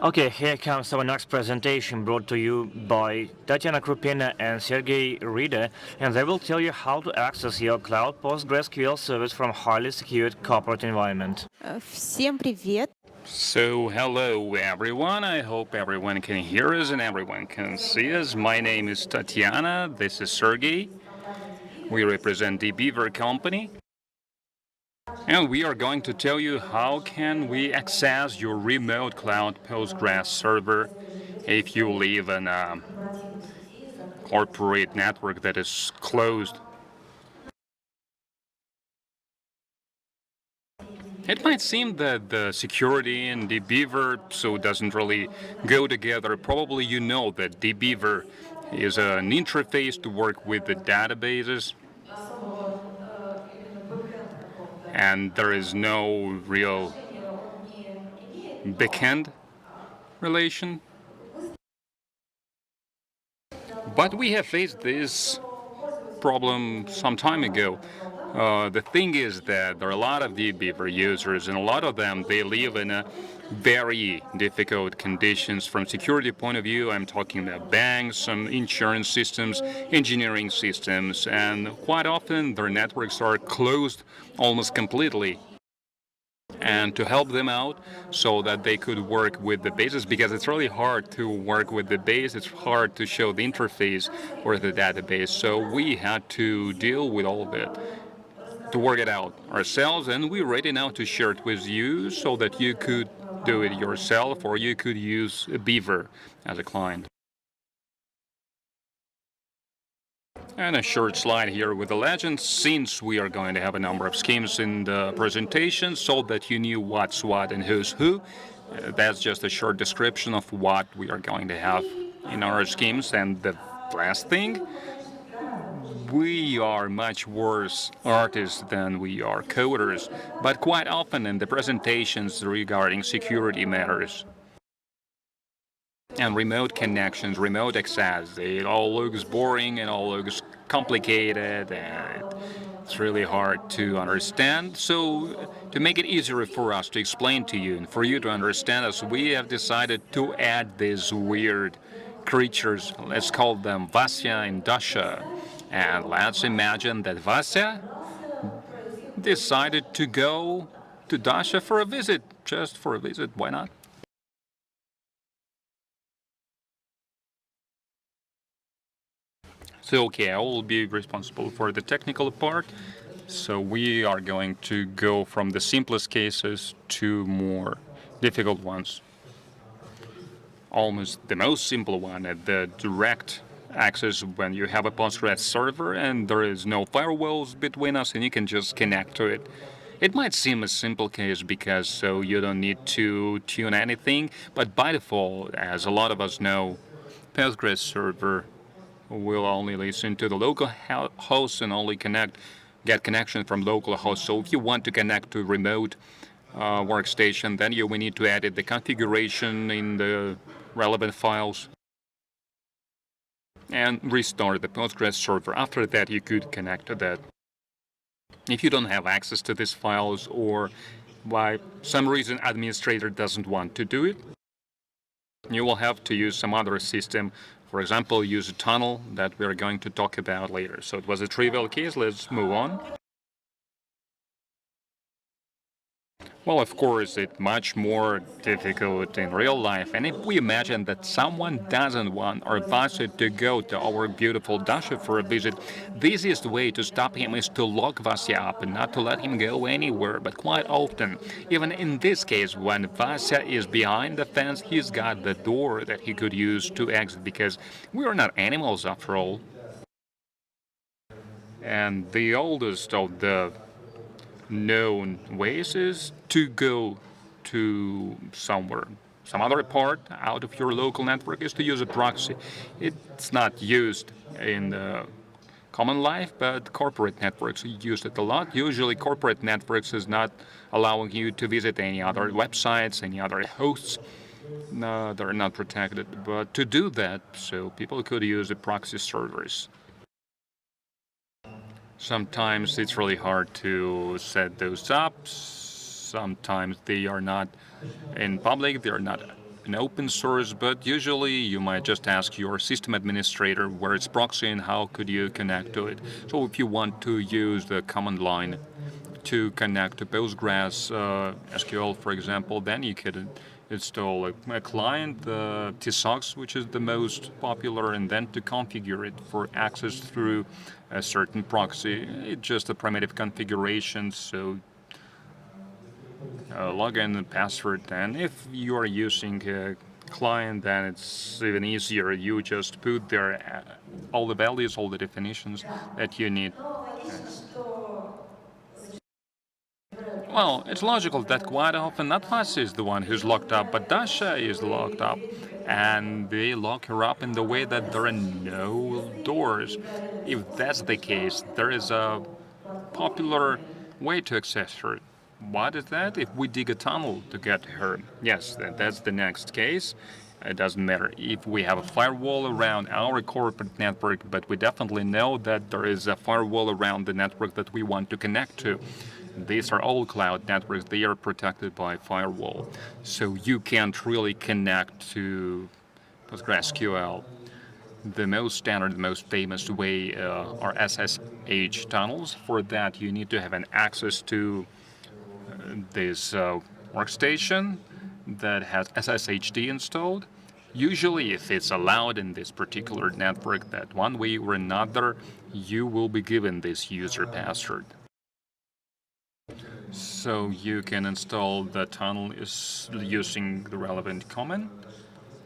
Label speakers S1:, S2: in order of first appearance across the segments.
S1: Okay, here comes our next presentation brought to you by Tatyana Krupenya and Sergey Rider, and they will tell you how to access your cloud PostgreSQL service from highly secured corporate environment.
S2: Всем привет!
S3: So, hello everyone, I hope everyone can hear us and everyone can see us. My name is Tatyana, this is Sergey. We represent the Beaver company. And we are going to tell you how can we access your remote cloud Postgres server if you live in a corporate network that is closed. It might seem that the security and the Beaver doesn't really go together. Probably you know that the Beaver is an interface to work with the databases, and there is no real backend relation. But we have faced this problem some time ago. The thing is that there are a lot of the Beaver users, and a lot of them, they live in a very difficult conditions from security point of view. I'm talking about banks, some insurance systems, engineering systems, and quite often their networks are closed almost completely. And to help them out so that they could work with the bases, because it's really hard to work with the base, it's hard to show the interface or the database. So we had to deal with all of it, to work it out ourselves, and we're ready now to share it with you so that you could do it yourself or you could use Beaver as a client. And a short slide here with the legend, since we are going to have a number of schemes in the presentation so that you knew what's what and who's who. That's just a short description of what we are going to have in our schemes. And the last thing, we are much worse artists than we are coders, but quite often in the presentations regarding security matters and remote connections, remote access, it all looks boring and all looks complicated, and it's really hard to understand. So to make it easier for us to explain to you and for you to understand us, we have decided to add these weird creatures. Let's call them Vasya and Dasha. And let's imagine that Vasya decided to go to Dasha for a visit, just for a visit, why not? So, okay, I will be responsible for the technical part. So we are going to go from the simplest cases to more difficult ones. Almost the most simple one, the direct access when you have a Postgres server and there is no firewalls between us and you can just connect to it. It might seem a simple case because so you don't need to tune anything, but by default, as a lot of us know, Postgres server will only listen to the local host and only get connection from local host. So if you want to connect to remote workstation, then you will need to edit the configuration in the relevant files and restart the Postgres server. After that, you could connect to that. If you don't have access to these files or by some reason administrator doesn't want to do it, you will have to use some other system. For example, use a tunnel that we're going to talk about later. So it was a trivial case. Let's move on. Well, of course, it's much more difficult in real life. And if we imagine that someone doesn't want our Vasya to go to our beautiful Dasha for a visit, the easiest way to stop him is to lock Vasya up and not to let him go anywhere. But quite often, even in this case, when Vasya is behind the fence, he's got the door that he could use to exit, because we are not animals after all. And the oldest of the known ways is to go to somewhere, some other part out of your local network, is to use a proxy. It's not used in the common life, but corporate networks use it a lot. Usually corporate networks is not allowing you to visit any other websites, any other hosts. No, they're not protected. But to do that, so people could use the proxy servers. Sometimes it's really hard to set those up, Sometimes they are not in public, they are not an open source, but usually you might just ask your system administrator where it's proxy and how could you connect to it. So if you want to use the command line to connect to Postgres SQL, for example, then you could install a client, TSOX, which is the most popular, and then to configure it for access through a certain proxy. It's just a primitive configuration, so login and password. And if you are using a client, then it's even easier. You just put there all the values, all the definitions that you need. Well, it's logical that quite often Atlas is the one who's locked up, but Dasha is locked up. And they lock her up in the way that there are no doors. If that's the case, there is a popular way to access her. What is that? If we dig a tunnel to get her. Yes, that's the next case. It doesn't matter if we have a firewall around our corporate network, but we definitely know that there is a firewall around the network that we want to connect to. These are all cloud networks. They are protected by firewall. So you can't really connect to PostgreSQL. The most standard, the most famous way are SSH tunnels. For that, you need to have an access to this workstation that has SSHD installed. Usually, if it's allowed in this particular network, that one way or another, you will be given this user password. So you can install the tunnel using the relevant command,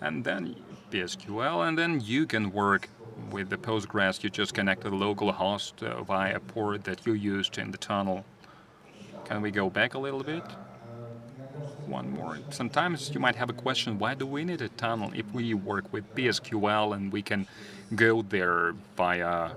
S3: and then PSQL, and then you can work with the Postgres. You just connect to the local host via a port that you used in the tunnel. Can we go back a little bit? One more. Sometimes you might have a question, why do we need a tunnel if we work with PSQL and we can go there via...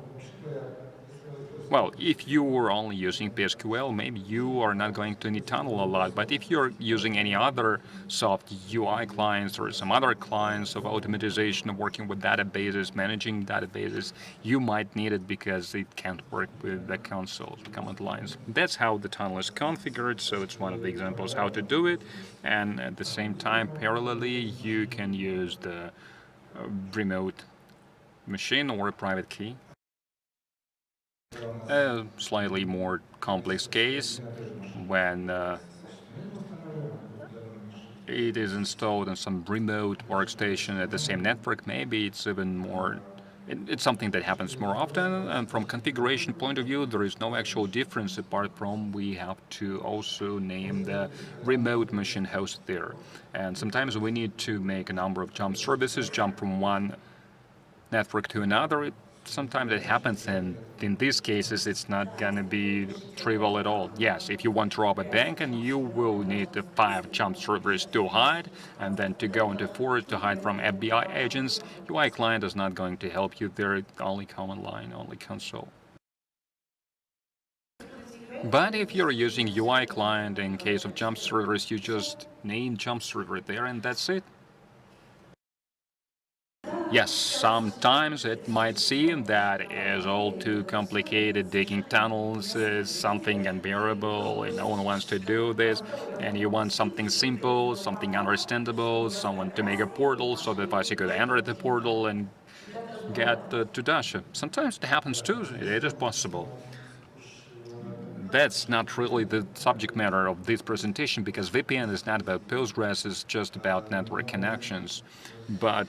S3: Well, if you were only using PSQL, maybe you are not going to need tunnel a lot. But if you're using any other soft UI clients or some other clients of automatization of working with databases, managing databases, you might need it because it can't work with the console, the command lines. That's how the tunnel is configured, so it's one of the examples how to do it. And at the same time, parallelly, you can use the remote machine or a private key. A slightly more complex case when it is installed on some remote workstation at the same network. Maybe it's even more, it's something that happens more often, and from configuration point of view there is no actual difference apart from we have to also name the remote machine host there. And sometimes we need to make a number of jump services, jump from one network to another. Sometimes it happens, and in these cases it's not going to be trivial at all. Yes, if you want to rob a bank, and you will need the 5 jump servers to hide, and then to go into forest to hide from FBI agents, UI client is not going to help you there. Only command line, only console. But if you're using UI client, in case of jump servers, you just name jump server there, and that's it. Yes, sometimes it might seem that is all too complicated. Digging tunnels is something unbearable, and no one wants to do this. And you want something simple, something understandable, someone to make a portal so that you could enter the portal and get to Dasha. Sometimes it happens too. It is possible. That's not really the subject matter of this presentation, because VPN is not about Postgres, it's just about network connections. But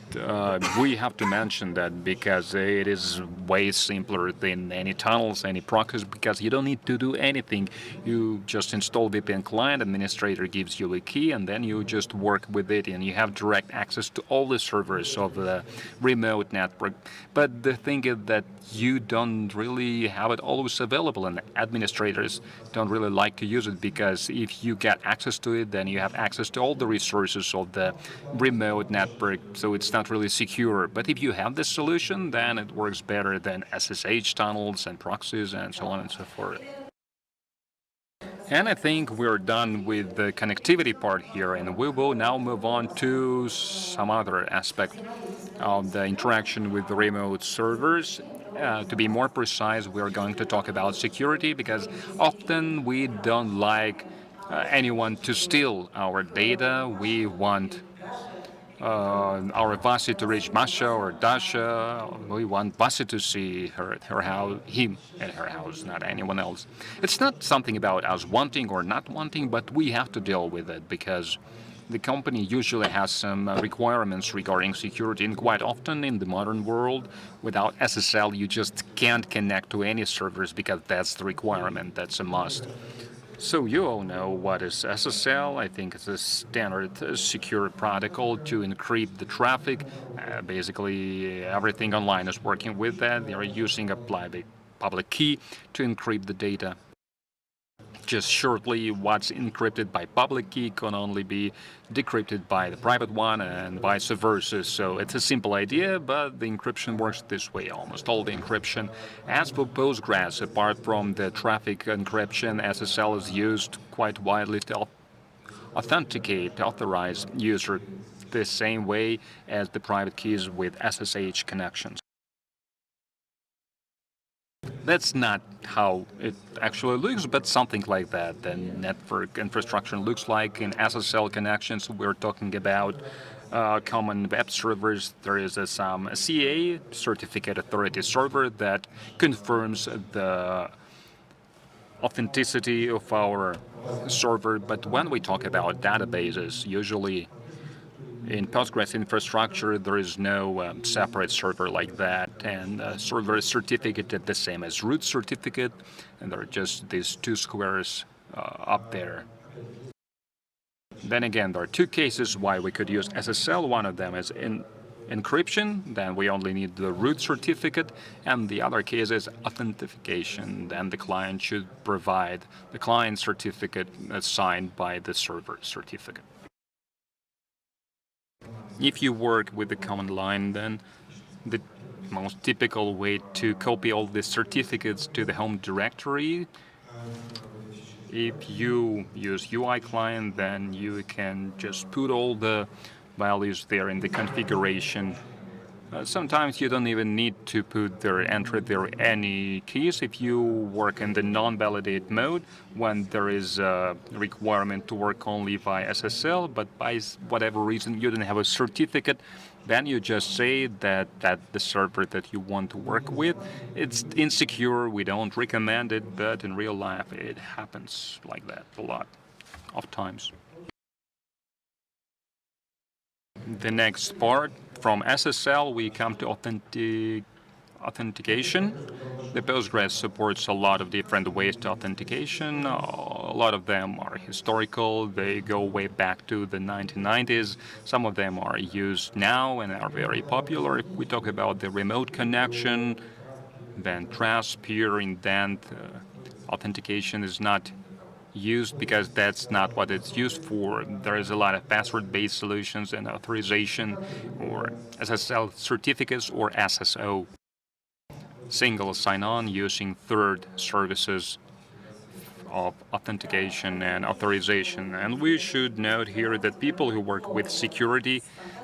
S3: we have to mention that because it is way simpler than any tunnels, any proxies, because you don't need to do anything. You just install VPN client, administrator gives you a key, and then you just work with it, and you have direct access to all the servers of the remote network. But the thing is that you don't really have it always available, and administrators don't really like to use it, because if you get access to it, then you have access to all the resources of the remote network, so it's not really secure. But if you have this solution, then it works better than SSH tunnels and proxies and so on and so forth. And I think we're done with the connectivity part here, and we will now move on to some other aspect of the interaction with the remote servers. To be more precise, we're going to talk about security, because often we don't like anyone to steal our data. We want our Vasi to reach Masha or Dasha. We want Vasi to see her house, him at her house, not anyone else. It's not something about us wanting or not wanting, but we have to deal with it because the company usually has some requirements regarding security, and quite often in the modern world, without SSL, you just can't connect to any servers because that's the requirement, that's a must. So you all know what is SSL. I think it's a standard secure protocol to encrypt the traffic. Basically, everything online is working with that. They are using a public key to encrypt the data. Just shortly, what's encrypted by public key can only be decrypted by the private one and vice versa. So it's a simple idea, but the encryption works this way, almost all the encryption. As for Postgres, apart from the traffic encryption, SSL is used quite widely to authenticate, to authorize user the same way as the private keys with SSH connections. That's not how it actually looks, but something like that. The network infrastructure looks like in SSL connections. We're talking about common web servers. There is some CA, Certificate Authority Server, that confirms the authenticity of our server. But when we talk about databases, usually in Postgres infrastructure, there is no separate server like that, and server is certificated the same as root certificate, and there are just these two squares up there. Then again, there are two cases why we could use SSL. One of them is encryption, then we only need the root certificate, and the other case is authentication. Then the client should provide the client certificate signed by the server certificate. If you work with the command line, then the most typical way to copy all the certificates to the home directory, if you use UI client, then you can just put all the values there in the configuration. Sometimes you don't even need to enter there any keys if you work in the non-validate mode when there is a requirement to work only by SSL, but by whatever reason you don't have a certificate, then you just say that the server that you want to work with, it's insecure, we don't recommend it, but in real life it happens like that a lot of times. The next part, from SSL we come to authentication. The Postgres supports a lot of different ways to authentication. A lot of them are historical. They go way back to the 1990s. Some of them are used now and are very popular. If we talk about the remote connection, then peer indent authentication is not used because that's not what it's used for. There is a lot of password-based solutions and authorization or SSL certificates or SSO. Single sign-on using third services of authentication and authorization. And we should note here that people who work with security,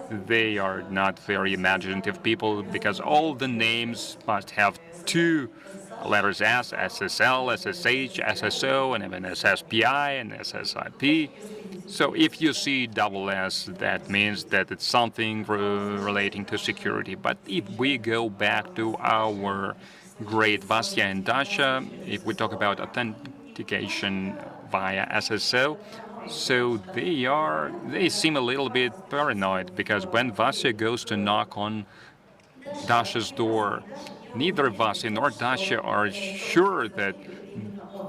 S3: they are not very imaginative people because all the names must have two letters S, SSL, SSH, SSO, and even SSPI and SSIP. So if you see double S, that means that it's something relating to security. But if we go back to our great Vasya and Dasha, if we talk about authentication via SSO, so they seem a little bit paranoid because when Vasya goes to knock on Dasha's door, neither Vasya nor Dasha are sure that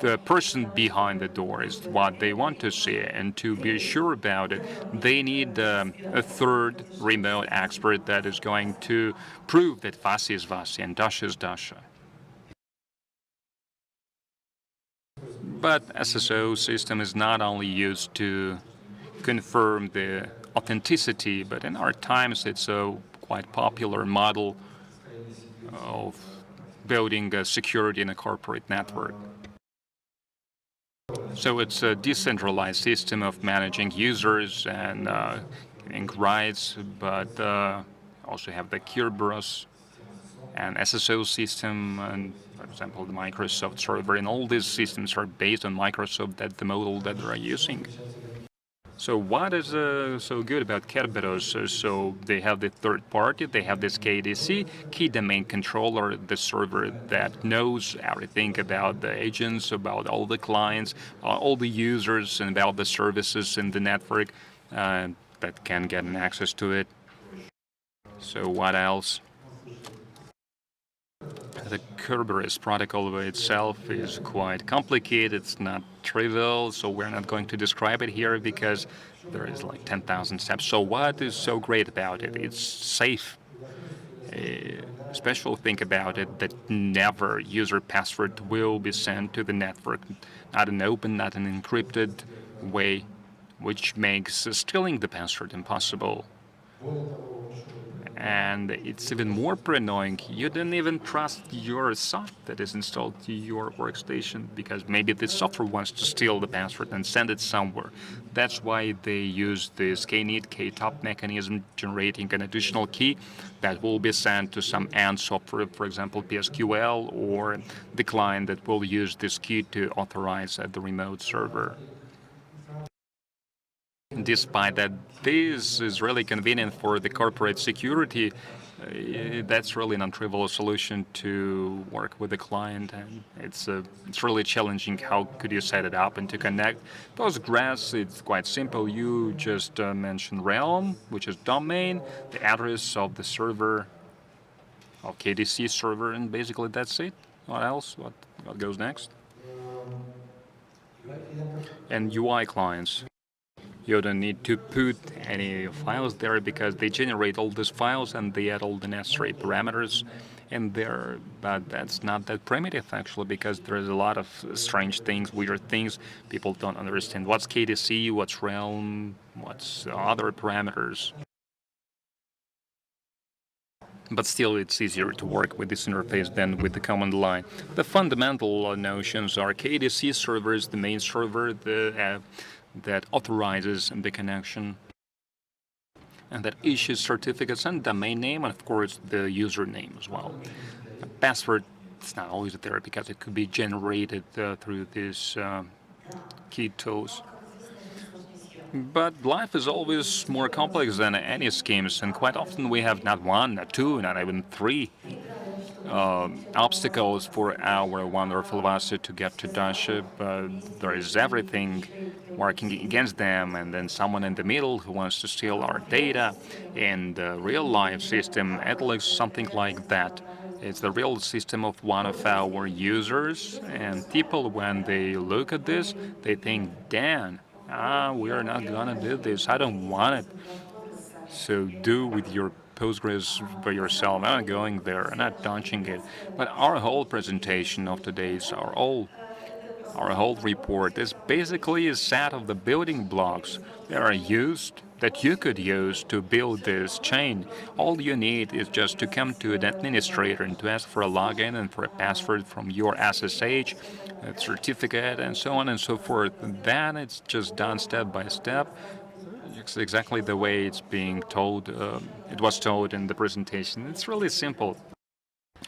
S3: the person behind the door is what they want to see, and to be sure about it, they need a third remote expert that is going to prove that Vasya is Vasya and Dasha is Dasha. But SSO system is not only used to confirm the authenticity, but in our times it's a quite popular model of building security in a corporate network. So it's a decentralized system of managing users and giving rights, but also have the Kerberos and SSO system, and for example, the Microsoft server, and all these systems are based on Microsoft, that's the model that they're using. So what is so good about Kerberos? So they have the third party, they have this KDC, key domain controller, the server that knows everything about the agents, about all the clients, all the users, and about the services in the network that can get an access to it. So what else? The Kerberos protocol by itself is quite complicated, it's not trivial, so we're not going to describe it here because there is like 10,000 steps. So what is so great about it? It's safe. A special thing about it that never user password will be sent to the network, not an open, not an encrypted way, which makes stealing the password impossible. And it's even more annoying. You don't even trust your software that is installed to your workstation because maybe the software wants to steal the password and send it somewhere. That's why they use this knead, ktop mechanism, generating an additional key that will be sent to some end software, for example, PSQL, or the client that will use this key to authorize at the remote server. Despite that this is really convenient for the corporate security, that's really a non-trivial solution to work with the client, and it's really challenging. How could you set it up and to connect? Postgres, it's quite simple. You just mention realm, which is domain, the address of the server, of KDC server, and basically that's it. What else? What goes next? And UI clients. You don't need to put any files there because they generate all these files and they add all the necessary parameters in there. But that's not that primitive actually, because there's a lot of strange things, weird things. People don't understand what's KDC, what's realm, what's other parameters. But still, it's easier to work with this interface than with the command line. The fundamental notions are KDC servers, the main server, that authorizes the connection and that issues certificates and domain name, and of course the username as well. A password is not always there because it could be generated through these key tools. But life is always more complex than any schemes, and quite often we have not one, not two, not even three obstacles for our wonderful Vasa to get to Dasha, but there is everything working against them, and then someone in the middle who wants to steal our data. In the real life system, it looks something like that. It's the real system of one of our users, and people, when they look at this, they think, damn, we are not gonna do this, I don't want it. So do with your Postgres by yourself. I'm not going there, I'm not touching it. But our whole presentation of today's, our whole report is basically a set of the building blocks that you could use to build this chain. All you need is just to come to an administrator and to ask for a login and for a password from your SSH, a certificate, and so on and so forth. Then it's just done step by step. It's exactly the way it's being told. It was told in the presentation. It's really simple.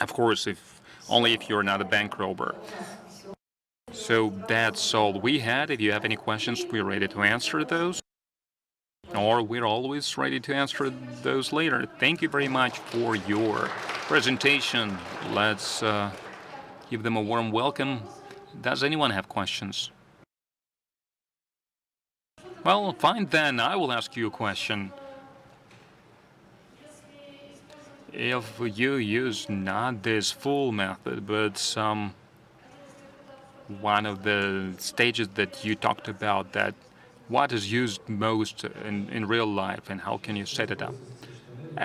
S3: Of course, only if you're not a bank robber. So that's all we had. If you have any questions, we're ready to answer those. Or we're always ready to answer those later. Thank you very much for your presentation. Let's give them a warm welcome. Does anyone have questions? Well, fine then, I will ask you a question. If you use not this full method, but one of the stages that you talked about, that what is used most in real life and how can you set it up?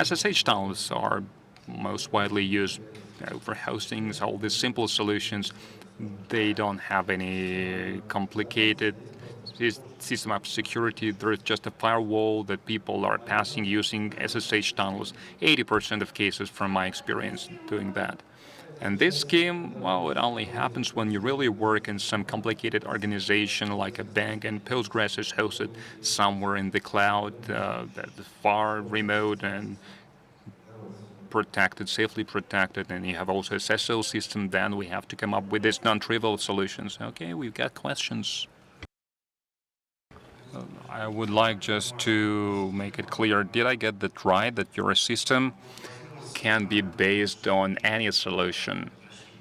S3: SSH tunnels are most widely used for hostings, all these simple solutions. They don't have any complicated system of security. There is just a firewall that people are passing using SSH tunnels. 80% of cases from my experience doing that. And this scheme, well, it only happens when you really work in some complicated organization like a bank, and Postgres is hosted somewhere in the cloud, that's far remote, and protected, safely protected, and you have also a SSO system, then we have to come up with these non-trivial solutions. Okay, we've got questions. I would like just to make it clear, did I get that right, that your system can be based on any solution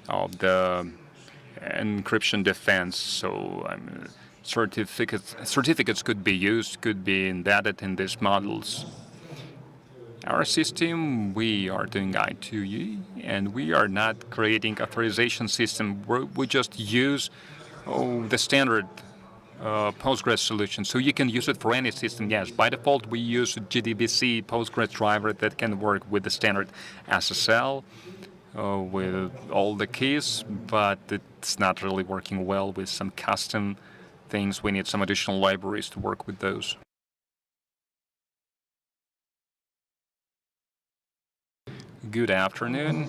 S3: of the encryption defense? So certificates could be used, could be embedded in these models. Our system, we are doing I2E, and we are not creating authorization system. We just use the standard Postgres solution. So you can use it for any system. Yes, by default, we use JDBC Postgres driver that can work with the standard SSL, with all the keys, but it's not really working well with some custom things. We need some additional libraries to work with those. Good afternoon.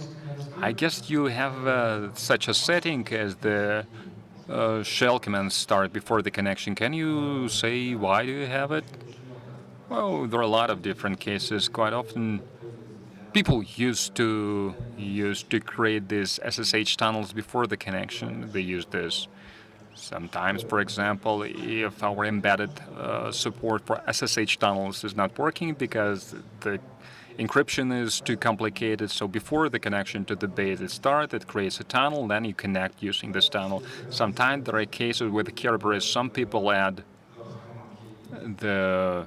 S3: I guess you have such a setting as the shell commands start before the connection. Can you say why do you have it? Well, there are a lot of different cases. Quite often, people used to create these SSH tunnels before the connection. They use this. Sometimes, for example, if our embedded support for SSH tunnels is not working because the encryption is too complicated, so before the connection to the base is started, it creates a tunnel, then you connect using this tunnel. Sometimes there are cases with Kerberos, some people add the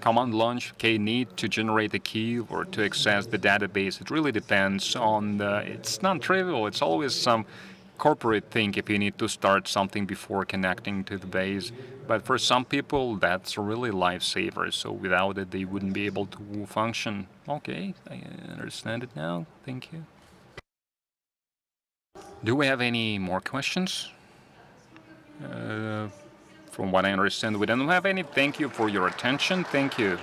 S3: command launch need to generate a key or to access the database. It really depends on it's non-trivial, it's always some corporate thing if you need to start something before connecting to the base. But for some people, that's really lifesaver. So without it, they wouldn't be able to function. Okay, I understand it now. Thank you. Do we have any more questions? From what I understand, we don't have any. Thank you for your attention. Thank you.